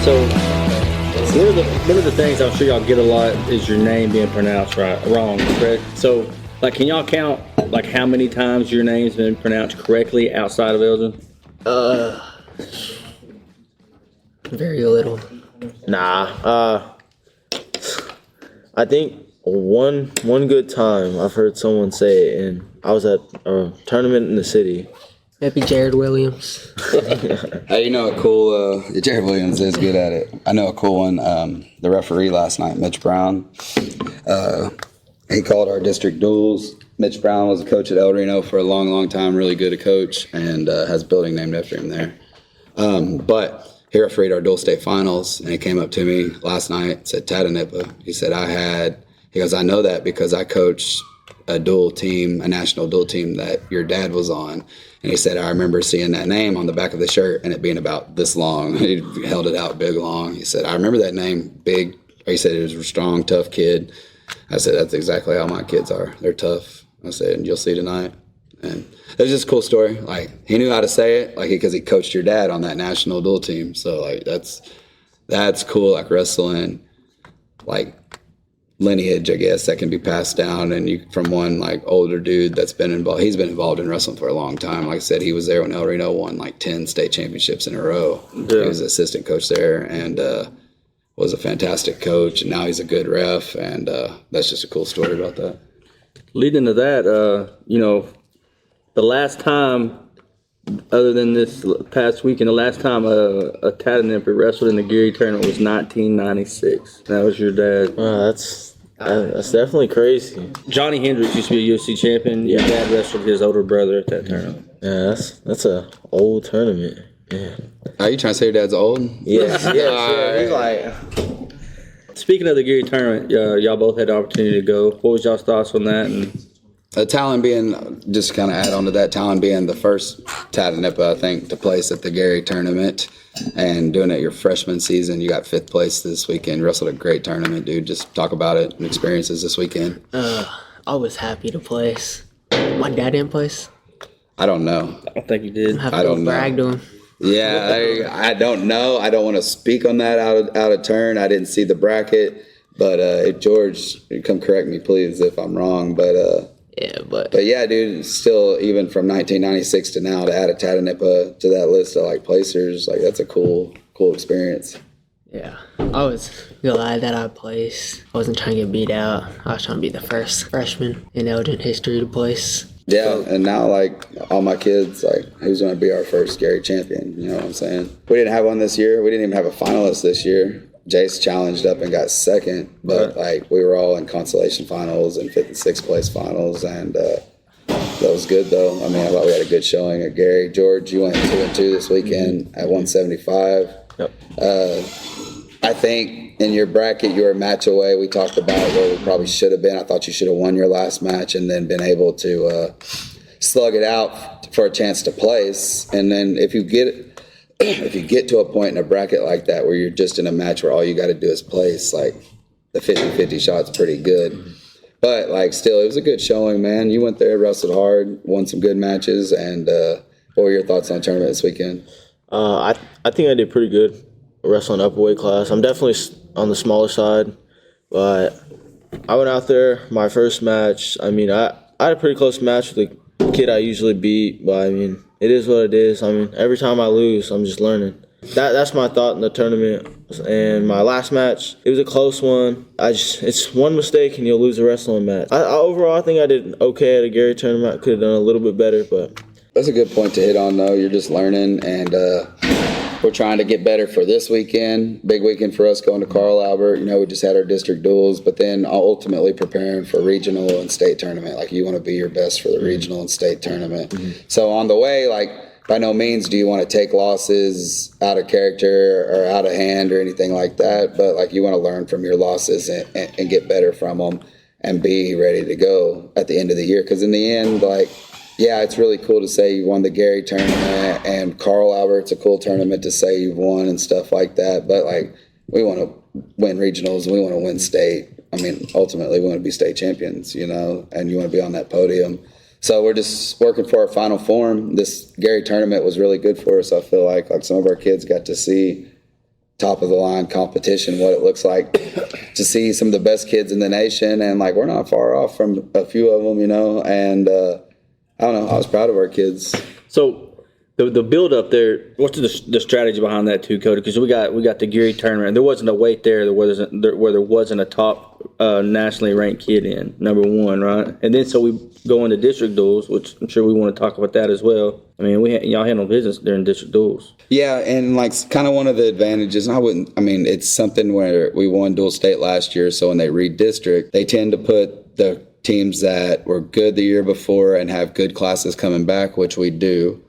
So one of the things I'm sure y'all get a lot is your name being pronounced wrong, correct? So, like, can y'all count like how many times your name's been pronounced correctly outside of Elgin? Very little. Nah. I think one good time I've heard someone say it, and I was at a tournament in the city. Maybe Jared Williams. Hey, you know a cool, Jared Williams is good at it. I know a cool one, the referee last night, Mitch Brown. He called our district duels. Mitch Brown was a coach at El Reno for a long, long time, really good at coach, and has a building named after him there. But he refereed our dual state finals, and he came up to me last night, said, Tahdooahnippah. He said, he goes, I know that because I coached a dual team, a national dual team that your dad was on. And he said, I remember seeing that name on the back of the shirt and it being about this long. He held it out big long. He said, I remember that name, big. He said he was a strong, tough kid. I said, that's exactly how my kids are. They're tough. I said, and you'll see tonight. And it was just a cool story. Like, he knew how to say it, like, because he coached your dad on that national dual team. So, like, that's cool, like, wrestling, like, lineage, I guess, that can be passed down, and you from one like older dude that's been involved. He's been involved in wrestling for a long time. Like I said, he was there when El Reno won like 10 state championships in a row. Yeah. He was an assistant coach there and was a fantastic coach, and now he's a good ref, and that's just a cool story about that. Leading to that, the last time, other than this past weekend, the last time a Tahdooahnippah wrestled in the Geary tournament was 1996. That was your dad. That's definitely crazy. Johnny Hendricks used to be a UFC champion. Your dad wrestled his older brother at that tournament. Yeah, that's a old tournament. Yeah. Are you trying to say your dad's old? Yes. He's like. Speaking of the Geary tournament, y'all both had the opportunity to go. What was y'all's thoughts on that? And Talon being, just kind of add on to that, Talon being the first Tahdooahnippah, I think, to place at the Geary tournament and doing it your freshman season. You got 5th place this weekend. Wrestled a great tournament, dude. Just talk about it and experiences this weekend. I was happy to place. My dad didn't place. I don't know. I think you did. I don't brag to him. Yeah, I don't know. I don't want to speak on that out of turn. I didn't see the bracket. But if George, come correct me, please, if I'm wrong. But yeah, dude, still, even from 1996 to now, to add a Tahdooahnippah to that list of like placers, like that's a cool experience. Yeah, I was glad that I placed. I wasn't trying to get beat out. I was trying to be the first freshman in Elgin history to place. Yeah, and now like all my kids, like who's going to be our first Geary champion? You know what I'm saying? We didn't have one this year. We didn't even have a finalist this year. Jace challenged up and got second, but like we were all in consolation finals and 5th and 6th place finals, and that was good though. I mean, I thought we had a good showing at Geary. George, you went 2-2 this weekend at 175. Yep. I think in your bracket you were a match away. We talked about where we probably should have been. I thought you should have won your last match and then been able to slug it out for a chance to place. And then if you get to a point in a bracket like that where you're just in a match where all you got to do is place, like the 50-50 shot's pretty good. But like still, it was a good showing, man. You went there, wrestled hard, won some good matches. And what were your thoughts on the tournament this weekend? I think I did pretty good wrestling upper weight class. I'm definitely on the smaller side, but I went out there, my first match. I mean, I had a pretty close match with the kid I usually beat, but I mean, it is what it is. I mean, every time I lose, I'm just learning. That's my thought in the tournament. And my last match, it was a close one. It's one mistake and you'll lose a wrestling match. Overall, I think I did okay at a Geary tournament. I could have done a little bit better, but that's a good point to hit on, though. You're just learning, and we're trying to get better for this weekend. Big weekend for us going to Carl Albert. You know, we just had our district duels, but then ultimately preparing for regional and state tournament. Like, you want to be your best for the regional and state tournament. Mm-hmm. So on the way, like, by no means do you want to take losses out of character or out of hand or anything like that, but like you want to learn from your losses and get better from them and be ready to go at the end of the year. Because in the end, like, yeah, it's really cool to say you won the Geary tournament, and Carl Albert's a cool tournament to say you've won and stuff like that. But like, we want to win regionals and we want to win state. I mean, ultimately we want to be state champions, you know, and you want to be on that podium. So we're just working for our final form. This Geary tournament was really good for us. I feel like some of our kids got to see top of the line competition, what it looks like to see some of the best kids in the nation. And like, we're not far off from a few of them, and I don't know, I was proud of our kids. So the build up there, what's the strategy behind that too, Cody? Because we got the Geary tournament. There wasn't a weight there where there wasn't a top nationally ranked kid in, number one, right? And then so we go into district duels, which I'm sure we want to talk about that as well. I mean, y'all handle business during district duels. Yeah, and like kind of one of the advantages, it's something where we won dual state last year, so when they redistrict, they tend to put the teams that were good the year before and have good classes coming back, which we do,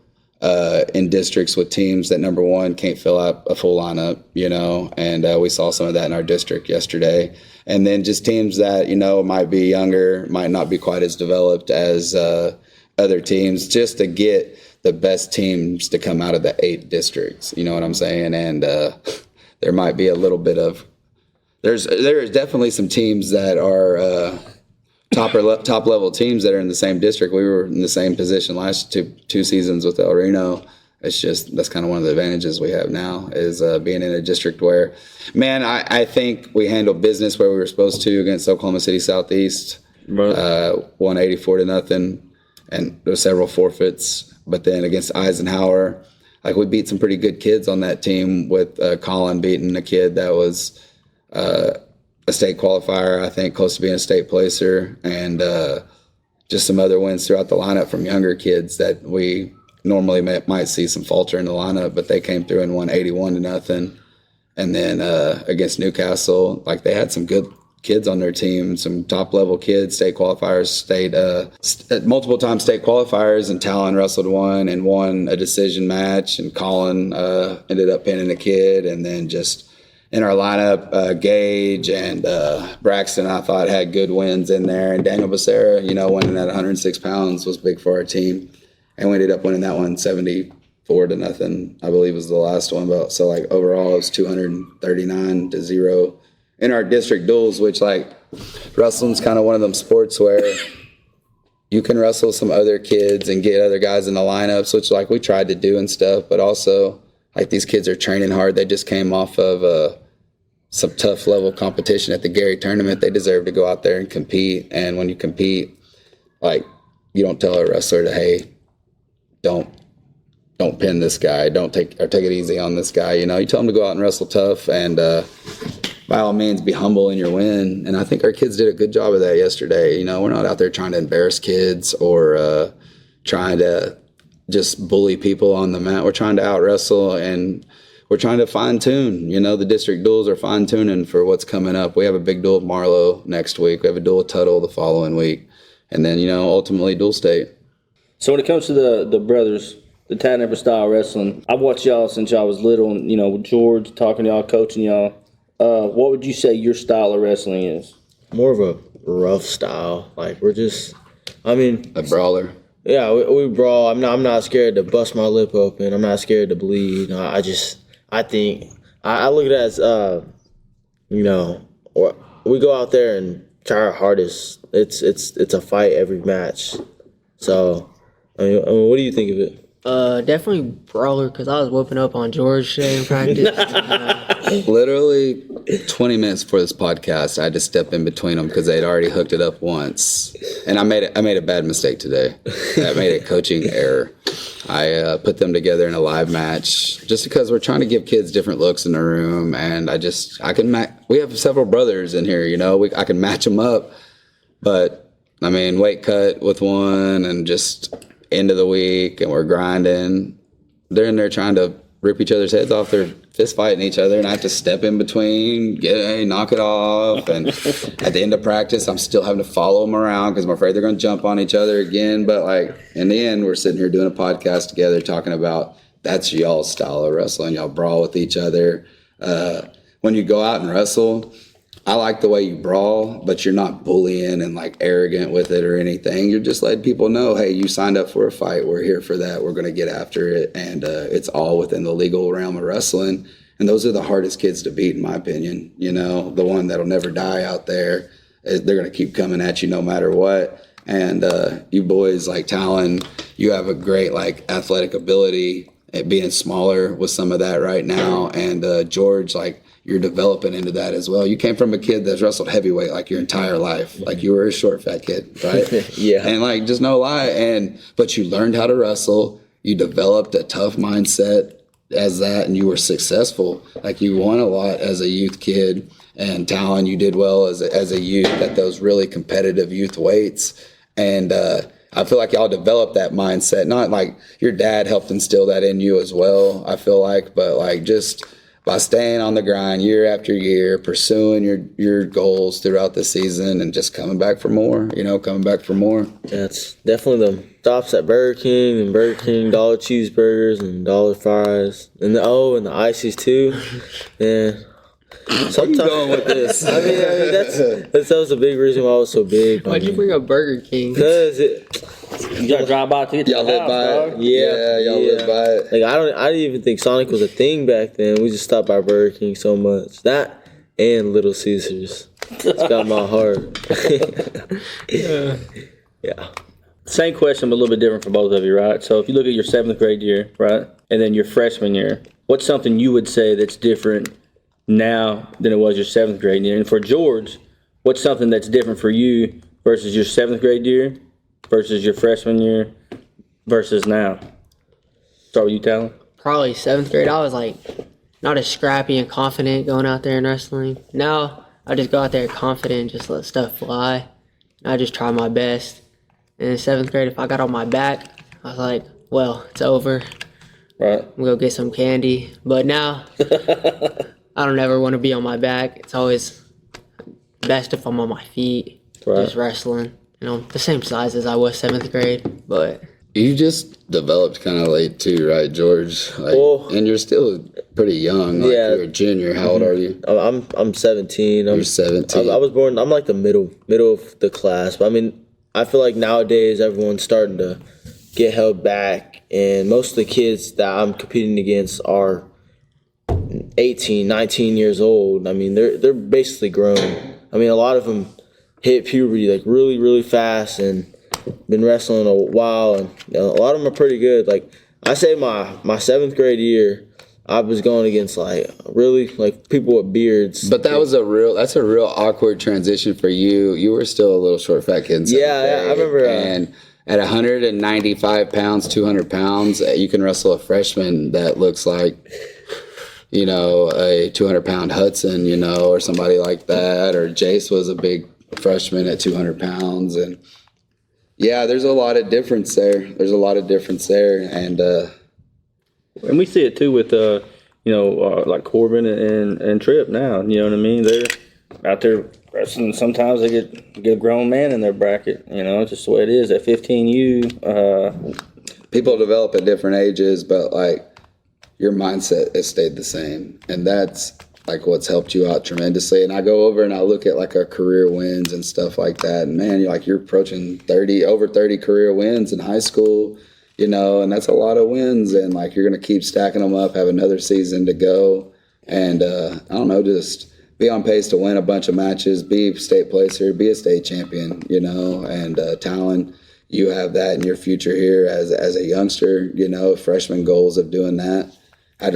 in districts with teams that, number one, can't fill out a full lineup, and we saw some of that in our district yesterday. And then just teams that, might be younger, might not be quite as developed as other teams, just to get the best teams to come out of the 8 districts. You know what I'm saying? And there might be a little bit of there is definitely some teams that are top level teams that are in the same district. We were in the same position last two seasons with El Reno. It's just that's kind of one of the advantages we have now is being in a district where, man, I think we handled business where we were supposed to against Oklahoma City Southeast. Right. 184-0, and there were several forfeits. But then against Eisenhower, like we beat some pretty good kids on that team with Colin beating a kid that was a state qualifier, I think, close to being a state placer, and just some other wins throughout the lineup from younger kids that we normally might see some falter in the lineup, but they came through and won 81-0. And then against Newcastle, like they had some good kids on their team, some top level kids, state qualifiers, multiple time state qualifiers, and Talon wrestled one and won a decision match, and Colin ended up pinning a kid. And then just in our lineup, Gage and Braxton, I thought had good wins in there, and Daniel Becerra, winning at 106 pounds was big for our team, and we ended up winning that one 74-0, I believe was the last one. But so like overall it was 239-0 in our district duels, which like wrestling's kind of one of them sports where you can wrestle some other kids and get other guys in the lineups, which like we tried to do and stuff, but also like these kids are training hard. They just came off of some tough level competition at the Geary tournament. They deserve to go out there and compete. And when you compete, like you don't tell a wrestler to, hey, don't pin this guy, take it easy on this guy. You tell them to go out and wrestle tough and by all means be humble in your win. And I think our kids did a good job of that yesterday. We're not out there trying to embarrass kids or trying to just bully people on the mat. We're trying to out wrestle, and we're trying to fine tune. The district duels are fine tuning for what's coming up. We have a big duel with Marlowe next week. We have a duel with Tuttle the following week, and then ultimately dual state. So when it comes to the brothers, the Tahdooahnippah style wrestling, I've watched y'all since y'all was little, and with George talking to y'all, coaching y'all. What would you say your style of wrestling is? More of a rough style. Like we're just, a brawler. Yeah, we brawl. I'm not scared to bust my lip open. I'm not scared to bleed. I think I look at it as we go out there and try our hardest. It's a fight every match. So what do you think of it? Definitely brawler, because I was whooping up on George today in practice. Literally 20 minutes before this podcast, I had to step in between them because they'd already hooked it up once, and I made a bad mistake today. I made a coaching error. I put them together in a live match just because we're trying to give kids different looks in the room, and we have several brothers in here, I can match them up, but weight cut with one and just end of the week, and we're grinding. They're in there trying to rip each other's heads off. They're fist fighting each other, and I have to step in between, knock it off. And at the end of practice, I'm still having to follow them around because I'm afraid they're going to jump on each other again. But like in the end, we're sitting here doing a podcast together talking about that's y'all's style of wrestling. Y'all brawl with each other. When you go out and wrestle, I like the way you brawl, but you're not bullying and like arrogant with it or anything. You're just letting people know, hey, you signed up for a fight. We're here for that. We're going to get after it. And it's all within the legal realm of wrestling. And those are the hardest kids to beat, in my opinion. The one that'll never die out there. They're going to keep coming at you no matter what. And you boys like Talon, you have a great like athletic ability. being smaller with some of that right now. And George, like, you're developing into that as well. You came from a kid that's wrestled heavyweight like your entire life. Like, you were a short, fat kid, right? Yeah. And like, just no lie. But you learned how to wrestle. You developed a tough mindset as that, and you were successful. Like, you won a lot as a youth kid. And Talon, you did well as a youth at those really competitive youth weights. And I feel like y'all developed that mindset. Not like your dad helped instill that in you as well, I feel like, but like just by staying on the grind year after year, pursuing your goals throughout the season, and just coming back for more, coming back for more. Yeah, it's definitely the stops at Burger King dollar cheeseburgers and dollar fries, and the ices too. Yeah. Sometimes going with this. I mean that was a big reason why I was so big. Why'd you bring up Burger King? Because You gotta drive by to get to Y'all the live house, by dog. it. Yeah, y'all live by it. Like I didn't even think Sonic was a thing back then. We just stopped by Burger King so much. That and Little Caesars. It's got my heart. Yeah. Same question, but a little bit different for both of you, right? So if you look at your 7th grade year, right, and then your freshman year, what's something you would say that's different now than it was your 7th grade year? And for George, what's something that's different for you versus your 7th grade year versus your freshman year versus now? Start with you, Talon. Probably 7th grade. I was like not as scrappy and confident going out there and wrestling. Now I just go out there confident and just let stuff fly. I just try my best. And in 7th grade, if I got on my back, I was like, well, it's over. Right. I'm gonna go get some candy. But now I don't ever want to be on my back. It's always best if I'm on my feet, Right. just wrestling. The same size as I was 7th grade, but You just developed kind of late too, right, George? Like, and you're still pretty young. Like, Yeah. you're a junior. How old are you? I'm 17. You're 17. I was born. I'm like the middle of the class. But I mean, I feel like nowadays everyone's starting to get held back, and most of the kids that I'm competing against are 18, 19 years old. I mean, they're basically grown. I mean, a lot of them hit puberty like really, really fast and been wrestling a while, and a lot of them are pretty good. Like, I say my 7th grade year, I was going against like really like people with beards. But that's a real awkward transition for you. You were still a little short, fat kid. Yeah, I remember. And at 195 pounds, 200 pounds, you can wrestle a freshman that looks like, a 200-pound Hudson, or somebody like that. Or Jace was a big freshman at 200 pounds. And yeah, there's a lot of difference there. And we see it too with like Corbin and Tripp now. You know what I mean? They're out there wrestling. Sometimes they get a grown man in their bracket. It's just the way it is. At 15U, people develop at different ages, but like your mindset has stayed the same, and that's like what's helped you out tremendously. And I go over and I look at like our career wins and stuff like that, and man, you're approaching over 30 career wins in high school. And that's a lot of wins, and like you're going to keep stacking them up, have another season to go, and I don't know, just be on pace to win a bunch of matches, be a state placer, be a state champion, and Talon, you have that in your future here as a youngster, freshman goals of doing that. I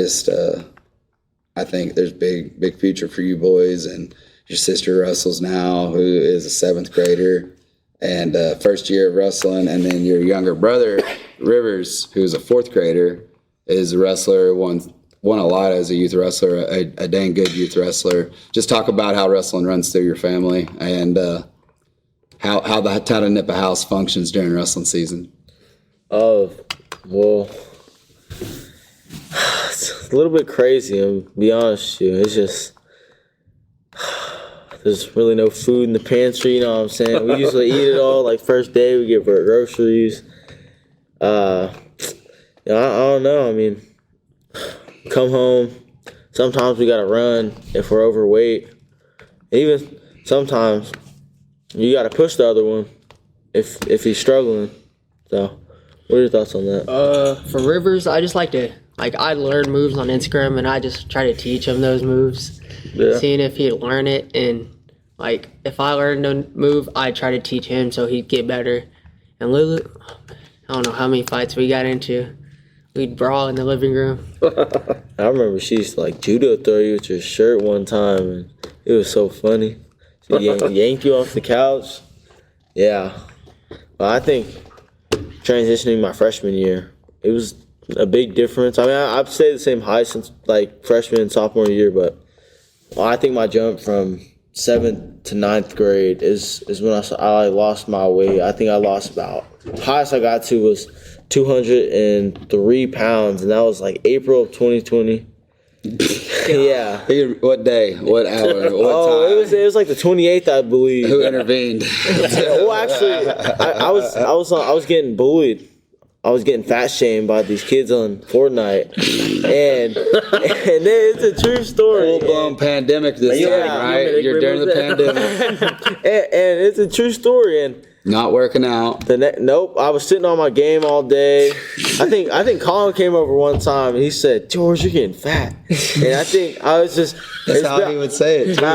think there's big future for you boys, and your sister wrestles now, who is a 7th grader. And first year of wrestling, and then your younger brother, Rivers, who's a 4th grader, is a wrestler, won a lot as a youth wrestler, a dang good youth wrestler. Just talk about how wrestling runs through your family, and how the Tahdooahnippah house functions during wrestling season. Oh, well, it's a little bit crazy, I'll be honest with you. It's just, there's really no food in the pantry, you know what I'm saying? We usually eat it all, like first day we get groceries. I don't know, I mean, come home, sometimes we gotta run if we're overweight. Even sometimes you gotta push the other one if he's struggling. So, what are your thoughts on that? For Rivers, I just I learn moves on Instagram, and I just try to teach him those moves. Yeah. Seeing if he'd learn it, and like if I learned a move, I try to teach him so he'd get better. And Lulu, I don't know how many fights we got into. We'd brawl in the living room. I remember she used to like judo throw you with your shirt one time, and it was so funny. She yanked you off the couch. Yeah. Well, I think transitioning my freshman year, it was a big difference. I mean, I've stayed the same height since like freshman and sophomore year, but I think my jump from 7th to 9th grade is when I lost my weight. I think I lost about, highest I got to was 203 pounds, and that was like April of 2020. Yeah. What day? What hour? What Oh, time? it was like the 28th, I believe. Who intervened? Well, actually, I was getting bullied. I was getting fat shamed by these kids on Fortnite, and it's a true story. Full blown pandemic this Yeah. time, right? You're during the pandemic. And it's a true story. And Not working out. nope, I was sitting on my game all day. I think Colin came over one time and he said, "George, you're getting fat." And I think I was just. That's how he would say it, too.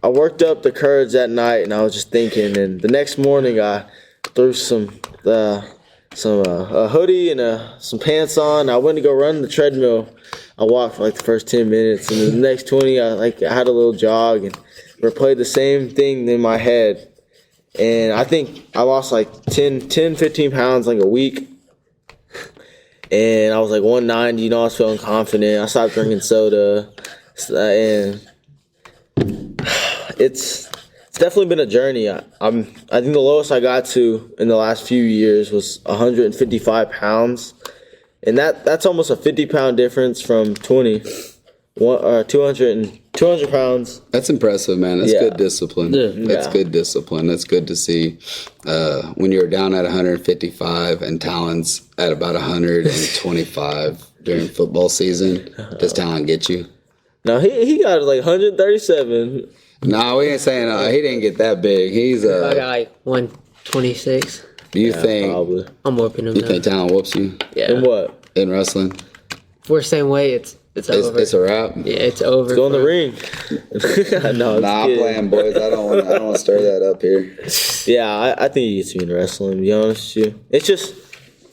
I worked up the courage that night, and I was just thinking. And the next morning, I threw a hoodie and some pants on. I went to go run the treadmill. I walked for like the first 10 minutes, and the next 20, I had a little jog and replayed the same thing in my head. And I think I lost like 15 pounds like a week. And I was like 190, I was feeling confident. I stopped drinking soda. And it's definitely been a journey. I think the lowest I got to in the last few years was 155 pounds. And that's almost a 50-pound difference from 200 pounds. That's impressive, man. That's good discipline. Yeah. That's good discipline. That's good to see. When you're down at 155 and Talon's at about 125 during football season, does Talon get you? No, he got like 137. No, we ain't saying he didn't get that big. He's I got like 126. You think Probably. I'm whooping him you now. think Talon whoops you Yeah. And what? in wrestling? If we're same weight, it's over. It's a wrap. Yeah, it's over. Go in the for- ring. No, Nah, I'm kidding. playing, boys. I don't want to stir that up here. Yeah, I think he gets me in wrestling, to be honest with you. It's just,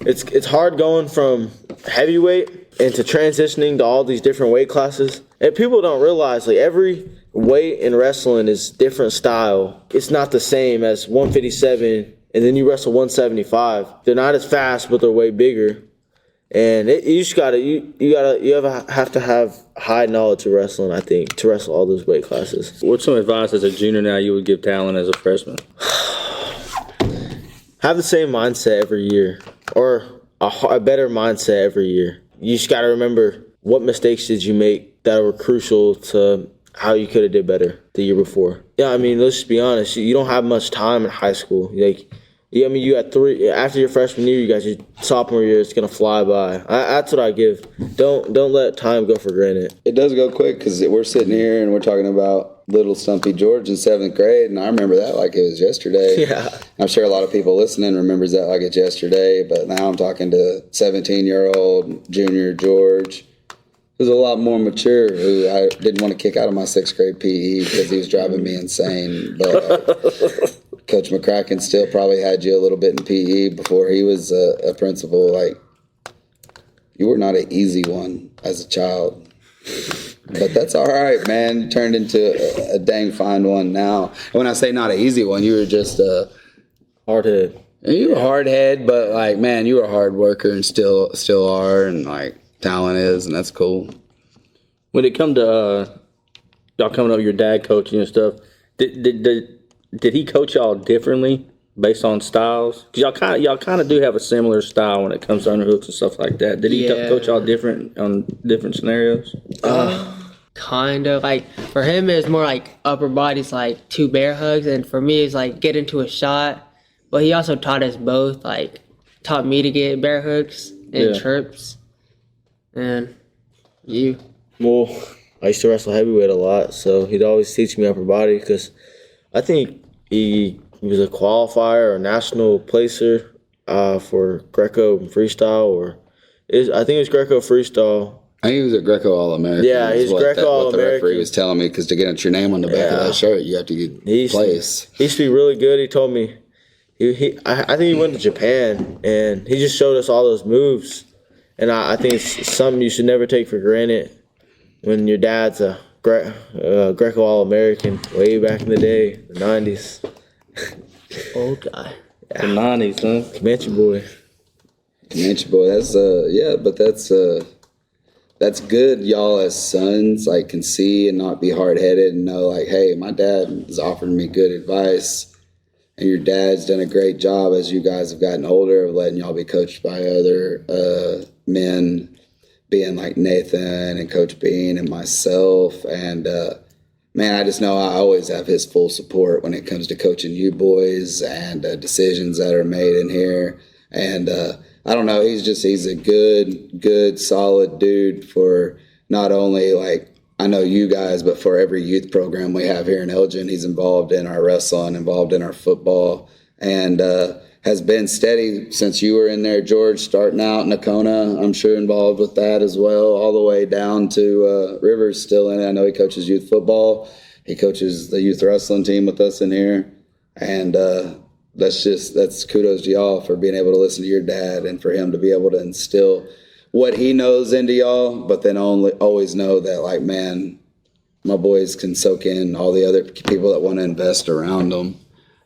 it's hard going from heavyweight into transitioning to all these different weight classes. And people don't realize, like, every weight in wrestling is different style. It's not the same as 157, and then you wrestle 175. They're not as fast, but they're way bigger. And you just have to have high knowledge of wrestling, I think, to wrestle all those weight classes. What's some advice as a junior now you would give Talon as a freshman? Have the same mindset every year, or a better mindset every year. You just got to remember, what mistakes did you make that were crucial to how you could have did better the year before. Yeah, I mean, let's just be honest. You don't have much time in high school. You got 3 after your freshman year. You got your sophomore year. It's gonna fly by. That's what I give. Don't let time go for granted. It does go quick because we're sitting here and we're talking about little Stumpy George in 7th grade, and I remember that like it was yesterday. Yeah. I'm sure a lot of people listening remembers that like it's yesterday, but now I'm talking to 17-year-old junior George, who's a lot more mature, who I didn't want to kick out of my 6th grade PE because he was driving me insane. But Coach McCracken still probably had you a little bit in PE before he was a principal. Like, you were not an easy one as a child. But that's all right, man. You turned into a dang fine one now. And when I say not an easy one, you were just Hardhead. you were hard head, but like, man, you were a hard worker and still are, and like Talon is, and that's cool. When it come to y'all coming up, your dad coaching and stuff, did he coach y'all differently based on styles? 'Cause y'all kind of do have a similar style when it comes to underhooks and stuff like that. Did he Yeah. coach y'all different on different scenarios? Kind of. Like, for him, it's more like upper bodies, like 2 bear hugs. And for me, it's like get into a shot. But he also taught us both, like, taught me to get bear hooks and Yeah. chirps. And you. Well, I used to wrestle heavyweight a lot, so he'd always teach me upper body because I think he was a qualifier or national placer for Greco and freestyle, I think it was Greco freestyle. I think he was a Greco All-American. Yeah, is he's what Greco what the All-American. referee was telling me, because to get your name on the back of Yeah. that shirt, you have to get He place. used to be really good. He told me, I think he went to Japan, and he just showed us all those moves. And I think it's something you should never take for granted when your dad's a Greco All-American way back in the day, the 90s. Old guy. The 90s, huh? Comanche boy. Comanche boy, but that's good. Y'all as sons like can see and not be hard headed and know like, hey, my dad is offering me good advice, and your dad's done a great job as you guys have gotten older of letting y'all be coached by other men, being like Nathan and Coach Bean and myself. And man, I just know I always have his full support when it comes to coaching you boys and decisions that are made in here. And I don't know, he's a good, solid dude for not only like, I know you guys, but for every youth program we have here in Elgin. He's involved in our wrestling, involved in our football, and has been steady since you were in there, George, starting out in Nakona. I'm sure involved with that as well, all the way down to Rivers still in it. I know he coaches youth football. He coaches the youth wrestling team with us in here. And that's kudos to y'all for being able to listen to your dad and for him to be able to instill what he knows into y'all, but then always know that, like, man, my boys can soak in all the other people that want to invest around them.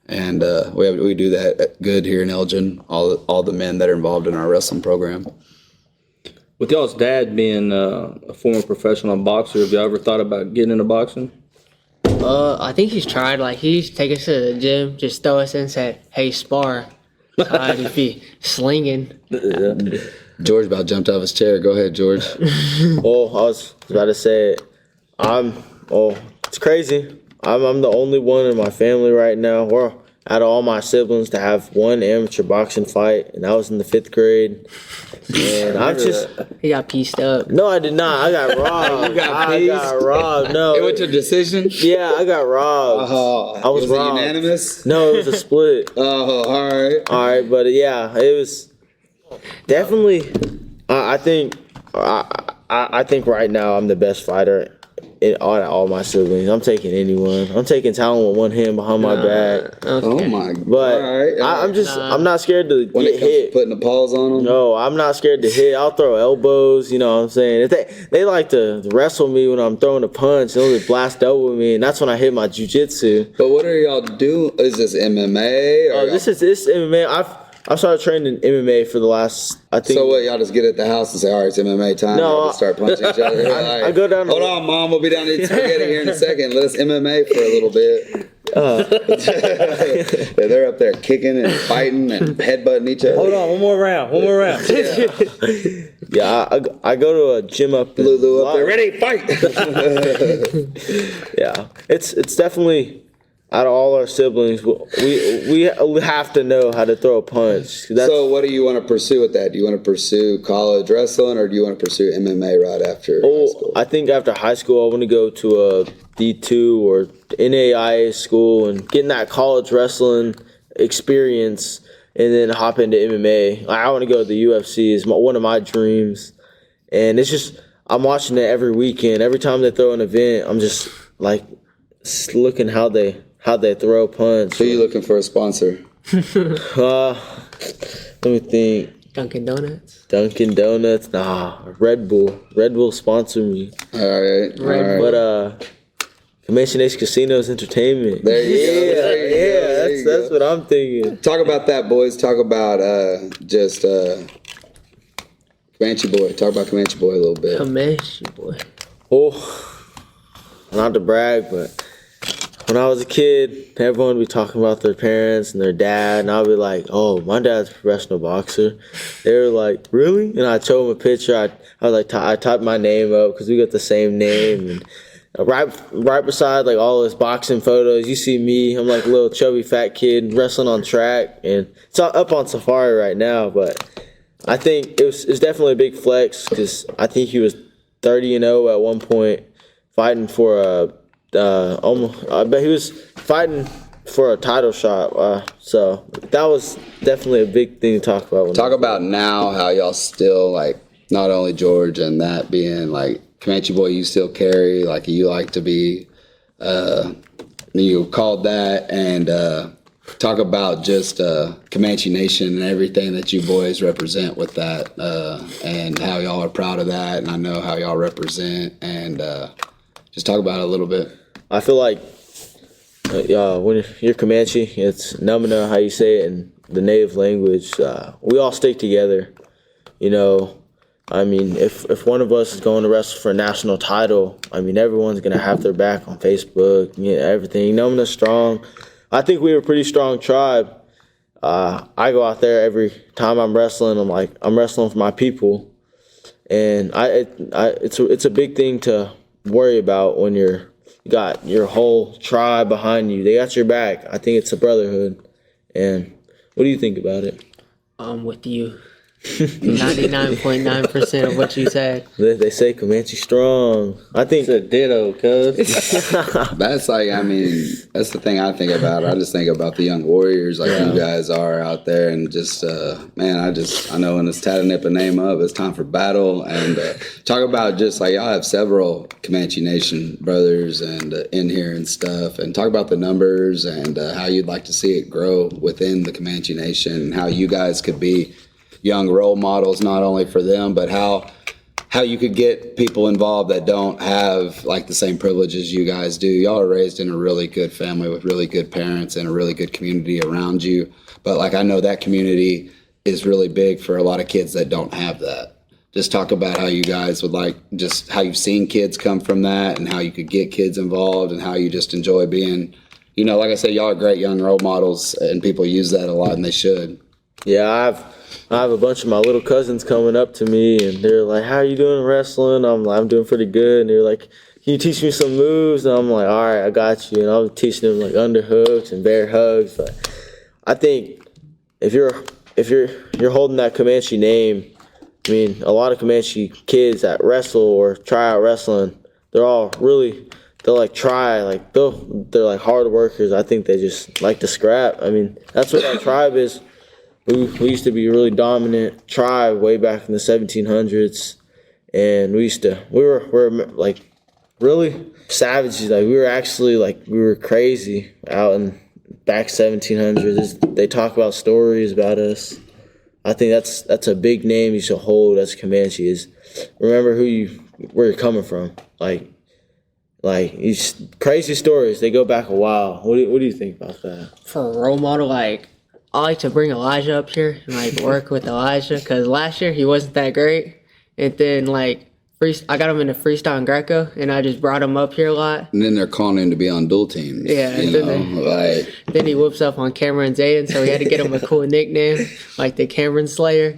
And we do that good here in Elgin, all the men that are involved in our wrestling program. With y'all's dad being a former professional boxer, have y'all ever thought about getting into boxing? I think he's tried. Like, he's take us to the gym, just throw us in and said, hey, spar. I'd just be slinging. George about jumped out of his chair. Go ahead, George. I was about to say, it's crazy. I'm the only one in my family right now, or out of all my siblings, to have one amateur boxing fight, and that was in the 5th grade. And I'm just... He got pieced up. No, I did not. I got robbed. I got robbed. No. It went to a decision? Yeah, I got robbed. I was robbed. It unanimous? No, it was a split. Oh, all right. All right, but yeah, it was definitely... I think right now I'm the best fighter in all my siblings. I'm taking anyone. I'm taking Talon with one hand behind my back. Okay. Oh my God! But all right. I'm not scared to When get it comes hit. to putting the paws on them. No, I'm not scared to hit. I'll throw elbows. You know what I'm saying? If they like to wrestle me when I'm throwing a punch. They'll just blast elbow me, and that's when I hit my jiu-jitsu. But what are y'all doing? Is this MMA? Or This MMA. I've started training MMA for the last, I think. So what, y'all just get at the house and say, all right, it's MMA time? No, Y'all just start punching each other? I go down. Hold on, Mom. We'll be down to eat spaghetti here in a second. Let us MMA for a little bit. Yeah, they're up there kicking and fighting and headbutting each other. Hold on, one more round. Yeah, I go to a gym up in Lulu up there, ready, fight! Yeah, it's definitely, out of all our siblings, we have to know how to throw a punch. So what do you want to pursue with that? Do you want to pursue college wrestling, or do you want to pursue MMA right after high school? I think after high school, I want to go to a D2 or NAIA school and get in that college wrestling experience, and then hop into MMA. I want to go to the UFC. Is one of my dreams, and it's just, I'm watching it every weekend. Every time they throw an event, I'm just like looking how they throw a punch. Who are you looking for a sponsor? Let me think. Dunkin' Donuts. Dunkin' Donuts. Nah, Red Bull. Red Bull sponsor me. All right. But Comanche Nation Casinos Entertainment. There you go. There you go. That's what I'm thinking. Talk about that, boys. Talk about Comanche Boy. Talk about Comanche Boy a little bit. Comanche boy. Oh, not to brag, but when I was a kid, everyone would be talking about their parents and their dad, and I'd be like, oh, my dad's a professional boxer. They were like, really? And I'd show them a picture. I typed my name up because we got the same name. And right beside like all his boxing photos, you see me. I'm like a little chubby fat kid wrestling on track, and it's up on Safari right now. But I think it's definitely a big flex because I think he was 30-0 at one point, fighting for I bet he was fighting for a title shot. So that was definitely a big thing to talk about. Talk about now how y'all still, like, not only George and that being like Comanche Boy, you still carry, like, you like to be, you called that, and talk about just Comanche Nation and everything that you boys represent with that, and how y'all are proud of that, and I know how y'all represent, and just talk about it a little bit. I feel like when you're Comanche, it's Numina, how you say it in the native language. We all stick together. You know, I mean, if one of us is going to wrestle for a national title, I mean, everyone's going to have their back on Facebook, everything. Numina's strong. I think we have a pretty strong tribe. I go out there every time I'm wrestling. I'm wrestling for my people. And it's a big thing to worry about when you got your whole tribe behind you. They got your back. I think it's a brotherhood. And what do you think about it? I'm with you. 99.9% of what you said. They say Comanche strong. I think It's a ditto, cuz. That's like, I mean, that's the thing I think about. I just think about the young warriors like you guys are out there, and just, man, I know when it's Tahdooahnippah name up, it's time for battle. And talk about just like y'all have several Comanche Nation brothers and in here and stuff, and talk about the numbers and how you'd like to see it grow within the Comanche Nation, and how you guys could be young role models, not only for them, but how you could get people involved that don't have like the same privileges you guys do. Y'all are raised in a really good family with really good parents and a really good community around you. But like, I know that community is really big for a lot of kids that don't have that. Just talk about how you guys would like, just how you've seen kids come from that, and how you could get kids involved, and how you just enjoy being, you know, like I said, y'all are great young role models, and people use that a lot, and they should. Yeah, I have a bunch of my little cousins coming up to me, and they're like, "How are you doing wrestling?" I'm doing pretty good, and they're like, "Can you teach me some moves?" And I'm like, "All right, I got you." And I'm teaching them like underhooks and bear hugs. But I think if you're holding that Comanche name, I mean, a lot of Comanche kids that wrestle or try out wrestling, they'll like they're like hard workers. I think they just like to scrap. I mean, that's what our tribe is. We used to be a really dominant tribe way back in the 1700s, and we were like really savages. Like we were crazy out in back 1700s. They talk about stories about us. I think that's a big name you should hold as Comanche. Is remember where you're coming from. Like these crazy stories. They go back a while. What do you think about that? For a role model, like, I like to bring Elijah up here and like work with Elijah, because last year he wasn't that great, and then like I got him into freestyle and Greco, and I just brought him up here a lot. And then they're calling him to be on dual teams. Yeah, you know, then he whoops up on Cameron Zayden, so we had to get him a cool nickname like the Cameron Slayer.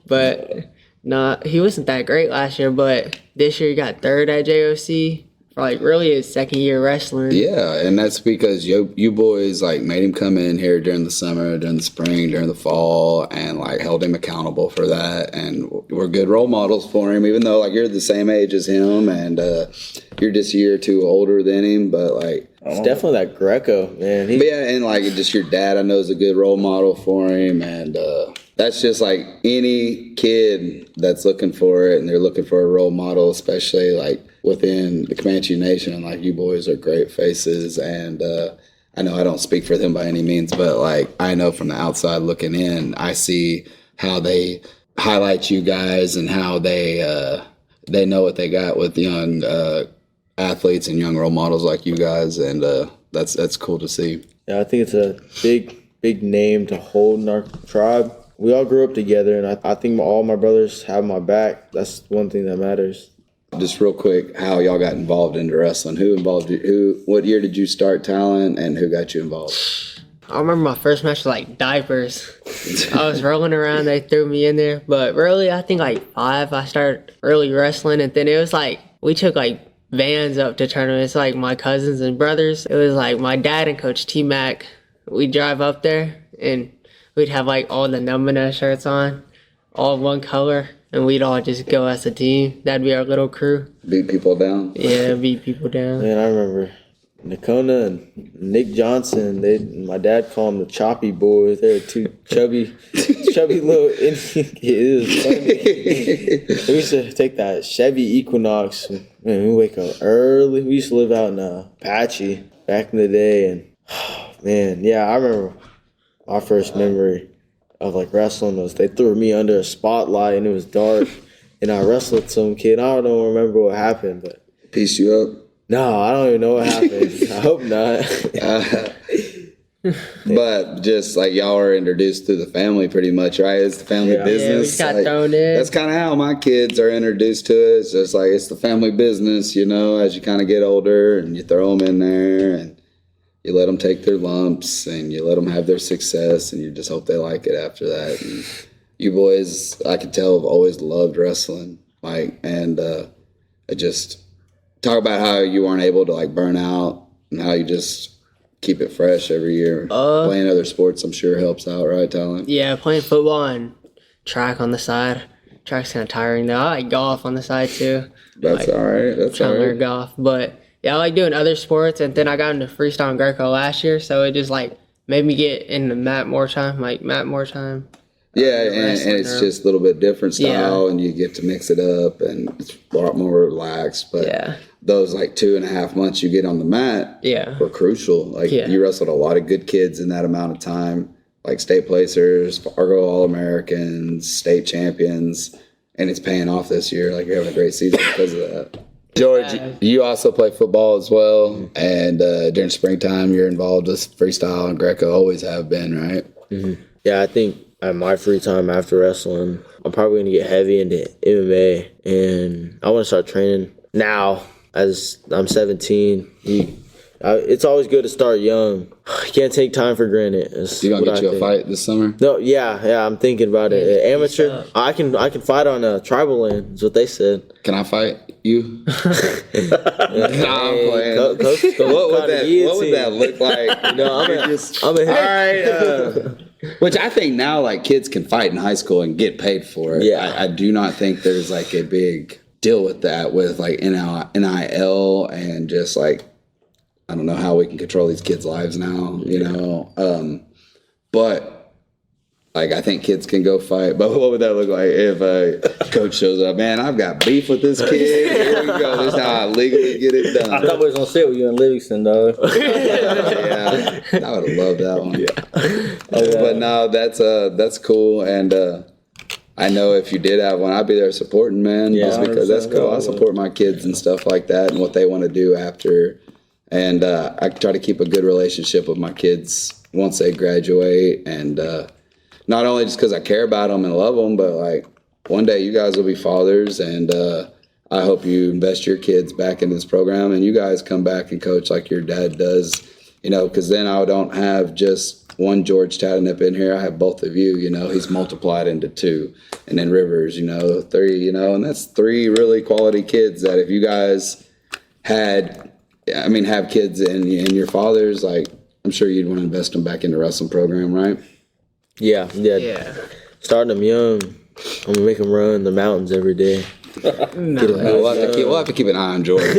But nah, he wasn't that great last year, but this year he got third at JOC. Like really his second year wrestling. Yeah, and that's because you boys like made him come in here during the summer, during the spring, during the fall, and like held him accountable for that, and we're good role models for him, even though like you're the same age as him, and you're just a year or two older than him, but like it's definitely that Greco, man. But yeah, and like just your dad, I know, is a good role model for him, and that's just like any kid that's looking for it, and they're looking for a role model, especially like within the Comanche Nation. Like, you boys are great faces, and I know I don't speak for them by any means, but like I know from the outside looking in, I see how they highlight you guys and how they know what they got with young athletes and young role models like you guys, and that's cool to see. Yeah, I think it's a big name to hold in our tribe. We all grew up together, and I think all my brothers have my back. That's one thing that matters. Just real quick, how y'all got involved into wrestling? Who involved you? What year did you start Talon, and who got you involved? I remember my first match was like diapers. I was rolling around, they threw me in there. But really, I think like 5, I started early wrestling, and then it was like we took like vans up to tournaments, like my cousins and brothers. It was like my dad and Coach T-Mac. We'd drive up there, and we'd have like all the Numina shirts on, all one color, and we'd all just go as a team. That'd be our little crew. Beat people down? Yeah, beat people down. Man, I remember Nakona and Nick Johnson. My dad called them the Choppy Boys. They were two chubby little Indian kids. It was funny. We used to take that Chevy Equinox. Man, we wake up early. We used to live out in Apache back in the day, and Man, yeah, I remember my first memory of like wrestling was they threw me under a spotlight and it was dark, and I wrestled some kid. I don't remember what happened, but Pieced you up. no, I don't even know what happened. I hope not. But just like y'all are introduced to the family pretty much, right? It's the family Yeah. business. Yeah, we just got Like, thrown in. That's kind of how my kids are introduced to it. It's just like it's the family business, as you kind of get older and you throw them in there and you let them take their lumps and you let them have their success and you just hope they like it after that. And you boys, I can tell, have always loved wrestling, and I just talk about how you weren't able to like burn out and how you just keep it fresh every year. Playing other sports, I'm sure, helps out, right, Talon? Yeah, playing football and track on the side. Track's kind of tiring though. I like golf on the side too. That's all right. That's Trying all to learn right. golf, but yeah, I like doing other sports. And then I got into freestyle and Greco last year, so it just like made me get into mat more time. Yeah, and wrestling it's or- just a little bit different style, Yeah. and you get to mix it up, and it's a lot more relaxed. But Yeah. those like 2.5 months you get on the mat Yeah. were crucial. Like Yeah. you wrestled a lot of good kids in that amount of time, like state placers, Fargo All-Americans, state champions, and it's paying off this year. Like you're having a great season because of that. George, you also play football as well, and during springtime you're involved with freestyle and Greco, always have been, right? Yeah, I think at my free time after wrestling, I'm probably gonna get heavy into MMA, and I want to start training now. As I'm 17, it's always good to start young. You can't take time for granted. That's You gonna what get I you a think. fight this summer? No, yeah, I'm thinking about it. Amateur, up. I can fight on a tribal land. Is what they said. Can I fight you? Nah, I'm playing. Coach, What would that look like? No, I'm a All right. Which I think now, like kids can fight in high school and get paid for it. Yeah. I do not think there's like a big deal with that, with like NIL and just like I don't know how we can control these kids' lives now, but. Like, I think kids can go fight, but what would that look like if a coach shows up? Man, I've got beef with this kid. Here we go. This is how I legally get it done. I thought we was gonna sit with you in Livingston, though. Yeah, I would have loved that one. But no, that's cool. And I know if you did have one, I'd be there supporting, man. Yeah, just because that's 100% cool. I support my kids and stuff like that and what they want to do after. And I try to keep a good relationship with my kids once they graduate. And not only just because I care about them and love them, but like one day you guys will be fathers, and I hope you invest your kids back into this program, and you guys come back and coach like your dad does, because then I don't have just one George Tahdooahnippah in here. I have both of you, he's multiplied into 2, and then Rivers, 3, and that's 3 really quality kids that if you guys have kids and your fathers, like I'm sure you'd want to invest them back into the wrestling program, right? Yeah. Starting them young, I'm gonna make them run the mountains every day. We'll have to keep an eye on George. I'll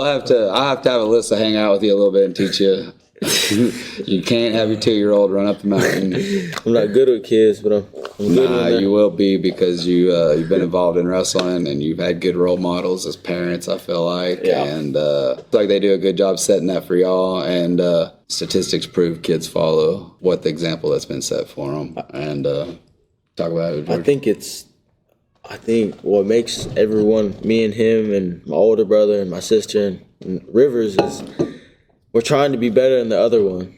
have to have Alyssa hang out with you a little bit and teach you. You can't have your 2-year-old run up the mountain. I'm not good with kids, but I'm good Nah, with them. you will be because you've been involved in wrestling and you've had good role models as parents, I feel like. Yeah. And like they do a good job setting that for y'all. And statistics prove kids follow what the example that's been set for them. And talk about it, George. I think what makes everyone, me and him and my older brother and my sister and Rivers, is we're trying to be better than the other one.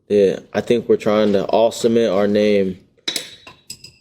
Yeah, I think we're trying to all cement our name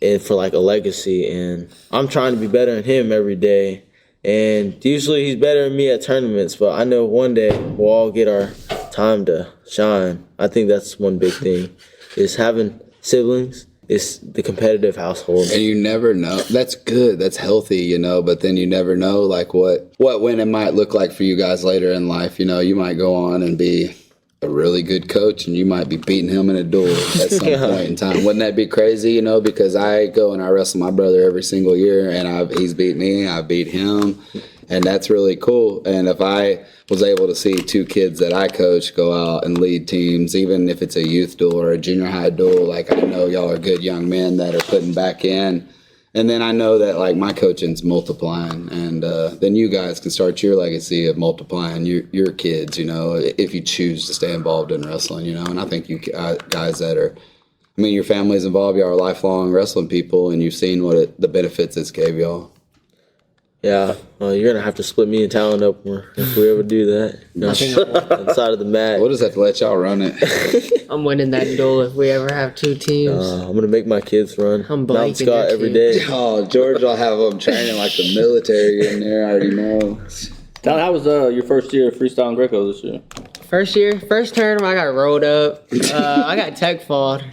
and for like a legacy. And I'm trying to be better than him every day. And usually he's better than me at tournaments, but I know one day we'll all get our time to shine. I think that's one big thing, is having siblings. It's the competitive household. And you never know. That's good. That's healthy, but then you never know like what winning might look like for you guys later in life. You might go on and be a really good coach and you might be beating him in a duel at some point in time. Wouldn't that be crazy, because I go and I wrestle my brother every single year and he's beat me, I beat him. And that's really cool. And if I was able to see 2 kids that I coach go out and lead teams, even if it's a youth duel or a junior high duel, like I know y'all are good young men that are putting back in And then I know that like my coaching's multiplying, and then you guys can start your legacy of multiplying your kids, you know, if you choose to stay involved in wrestling, you know. And I think you guys that are, I mean, your family's involved, y'all are lifelong wrestling people, and you've seen what the benefits it's gave y'all. Yeah, well, you're gonna have to split me and Talon up more if we ever do that. You know, inside of the mat. We'll just have to let y'all run it. I'm winning that duel if we ever have 2 teams. I'm gonna make my kids run. I'm Mountain blanking Scott their every team. day. Oh, George will have them training like the military in there. I already know. Talon, how was your first year of freestyle and Greco this year? First tournament, I got rolled up. I got tech falled,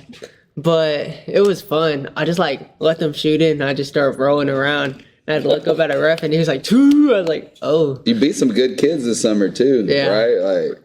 but it was fun. I just like let them shoot it, and I just started rolling around. I had to look up at a ref, and he was like, 2. I was like, oh. You beat some good kids this summer too, Yeah. right? Like,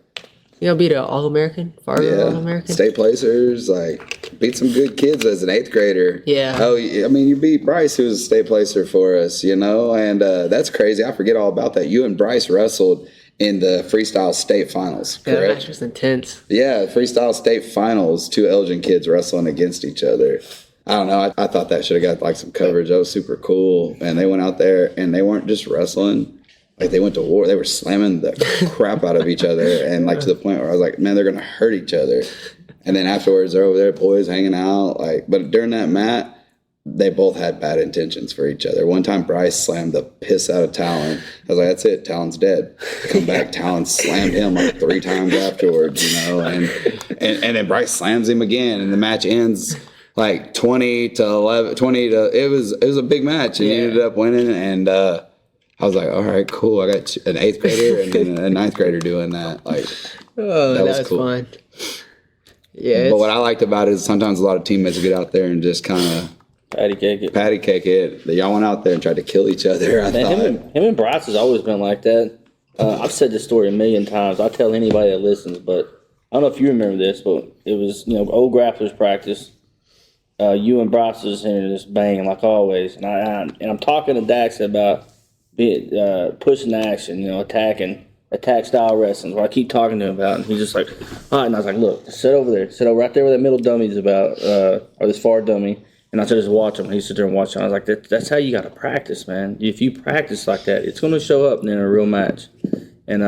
You know, beat an All-American, Fargo All-American. state placers, like beat some good kids as an 8th grader. Yeah. Oh, I mean, you beat Bryce, who was a state placer for us, you know, and that's crazy. I forget all about that. You and Bryce wrestled in the freestyle state finals, Yeah, that correct? match was intense. Yeah, freestyle state finals, 2 Elgin kids wrestling against each other. I don't know. I thought that should have got like some coverage. That was super cool. And they went out there and they weren't just wrestling. Like they went to war. They were slamming the crap out of each other. And like to the point where I was like, man, they're going to hurt each other. And then afterwards they're over there, boys hanging out. Like, but during that mat, they both had bad intentions for each other. One time Bryce slammed the piss out of Talon. I was like, that's it. Talon's dead. Come back. Talon slammed him like 3 times afterwards, you know, and then Bryce slams him again and the match ends like 20 to 11, 20 to, it was a big match and he ended up winning. And I was like, all right, cool. I got an 8th grader and then a 9th grader doing that. Like, Oh, that was cool. fun. Yeah. But what I liked about it is sometimes a lot of teammates would get out there and just kind of Patty cake it. patty cake it. Y'all went out there and tried to kill each other. I Man, thought. him and Bryce has always been like that. I've said this story a million times. I'll tell anybody that listens, but I don't know if you remember this, but it was, you know, old grapplers practice. You and Bryce was in just banging like always, and I'm talking to Dax about pushing action, you know, attack style wrestling. What I keep talking to him about, and he's just like, all right. And I was like, look, just sit over there, right there where that middle dummy's about, or this far dummy. And I said, just watch him. He sit there and watch him. I was like, that's how you got to practice, man. If you practice like that, it's going to show up in a real match. And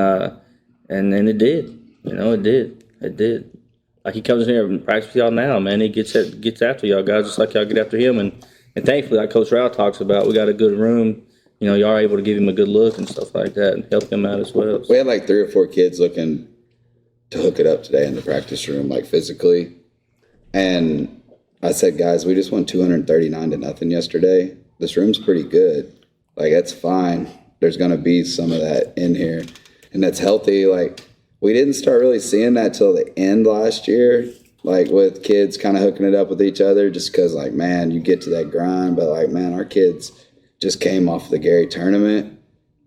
it did. You know, it did. Like, he comes in here and practices with y'all now, man. He gets after y'all guys just like y'all get after him. And thankfully, like Coach Rowell talks about, we got a good room. You know, y'all are able to give him a good look and stuff like that and help him out as well. We had like 3 or 4 kids looking to hook it up today in the practice room, like physically. And I said, guys, we just won 239-0 yesterday. This room's pretty good. Like, that's fine. There's going to be some of that in here. And that's healthy. Like, we didn't start really seeing that till the end last year, like with kids kind of hooking it up with each other just because, like, man, you get to that grind. But, like, man, our kids just came off the Gary tournament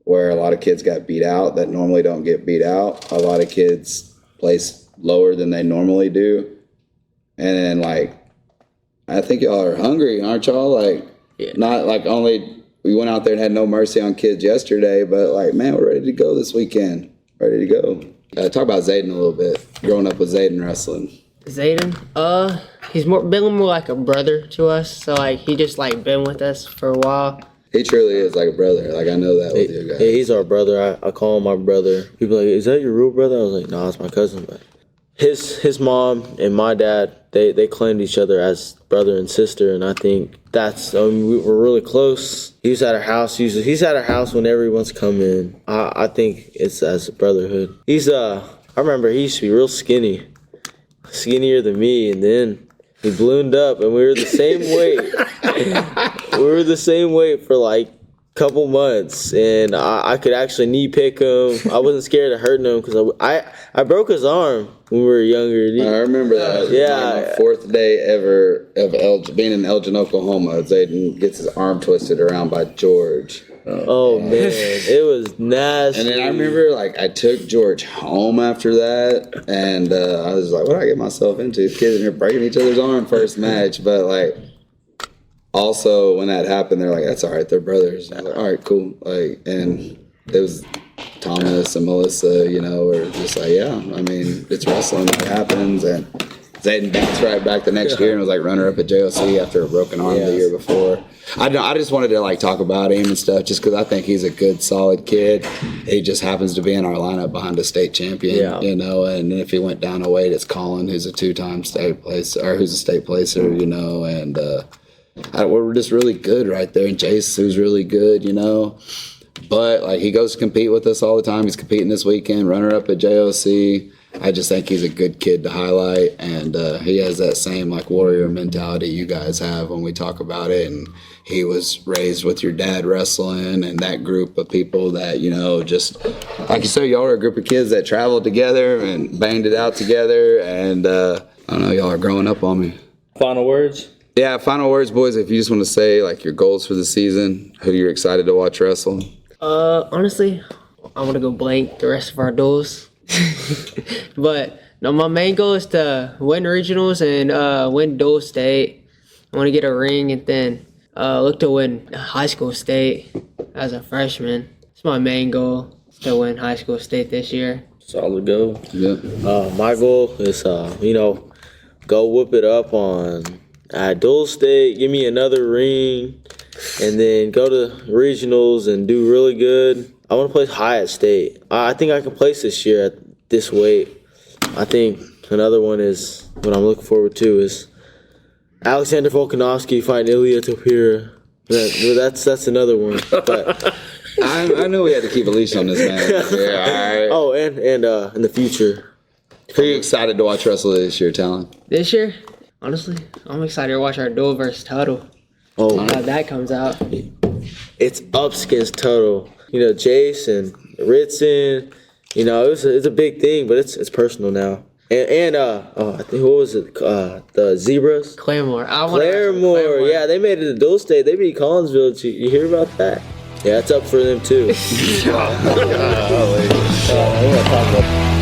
where a lot of kids got beat out that normally don't get beat out. A lot of kids place lower than they normally do. And then, like, I think y'all are hungry, aren't y'all? Like, not like only we went out there and had no mercy on kids yesterday, but like, man, we're ready to go this weekend. Ready to go. Talk about Zayden a little bit. Growing up with Zayden wrestling. Zayden, he's been more like a brother to us. So like he just like been with us for a while. He truly is like a brother. Like, I know that with you guys. Yeah, he's our brother. I call him my brother. People are like, is that your real brother? I was like, no, it's my cousin. But his mom and my dad, they claimed each other as brother and sister, and I think we were really close. He was at our house. He's at our house whenever he wants to come in. I think it's as a brotherhood. I remember he used to be real skinny, skinnier than me, and then he ballooned up, and we were the same weight. We were the same weight for like couple months, and I could actually knee pick him. I wasn't scared of hurting him because I broke his arm when we were younger. I remember that. Yeah. My 4th day ever of being in Elgin, Oklahoma. Zayden gets his arm twisted around by George. Oh man, it was nasty. And then I remember, like, I took George home after that, and I was like, what did I get myself into? Kids in here breaking each other's arm first match, but like, also, when that happened, they're like, that's all right, they're brothers. I was like, all right, cool. Like, and it was Thomas and Melissa, you know, were just like, yeah, I mean, it's wrestling, that happens, and Zayden bounced right back the next year and was like runner up at JOC after a broken arm the year before. I just wanted to like talk about him and stuff just because I think he's a good, solid kid. He just happens to be in our lineup behind a state champion, you know. And if he went down a weight, it's Colin, who's a 2-time state placer, or who's a state placer, you know. And we're just really good right there. And Jace, who's really good, you know. But like he goes to compete with us all the time. He's competing this weekend, runner up at JOC. I just think he's a good kid to highlight, and he has that same like warrior mentality you guys have when we talk about it. And he was raised with your dad wrestling, and that group of people that, you know, just like you said, y'all are a group of kids that traveled together and banged it out together. And I don't know, y'all are growing up on me. Final words? Yeah, final words, boys. If you just want to say like your goals for the season, who you're excited to watch wrestle. Honestly, I want to go blank the rest of our duels. But no, my main goal is to win regionals and win dual state. I want to get a ring and then look to win high school state as a freshman. It's my main goal, is to win high school state this year. Solid goal. Yep. My goal is, you know, go whip it up on dual state, give me another ring, and then go to regionals and do really good. I want to place high at state. I think I can place this year at this weight. I think another one is what I'm looking forward to is Alexander Volkanovski fighting Ilya Topira. That's another one. But I knew we had to keep a leash on this man. Yeah, all right. oh, and in the future. Who are you excited to watch wrestle this year, Talon? This year, honestly, I'm excited to watch our duel versus Total. Oh, How that comes out. it's ups against Total. You know, Jace and Ritson. You know, it's a big thing, but it's personal now. And I think what was it? The Zebras. Claremore. Claremore, yeah, they made it to dual state. They beat Collinsville. You hear about that? Yeah, it's up for them too. We're gonna talk about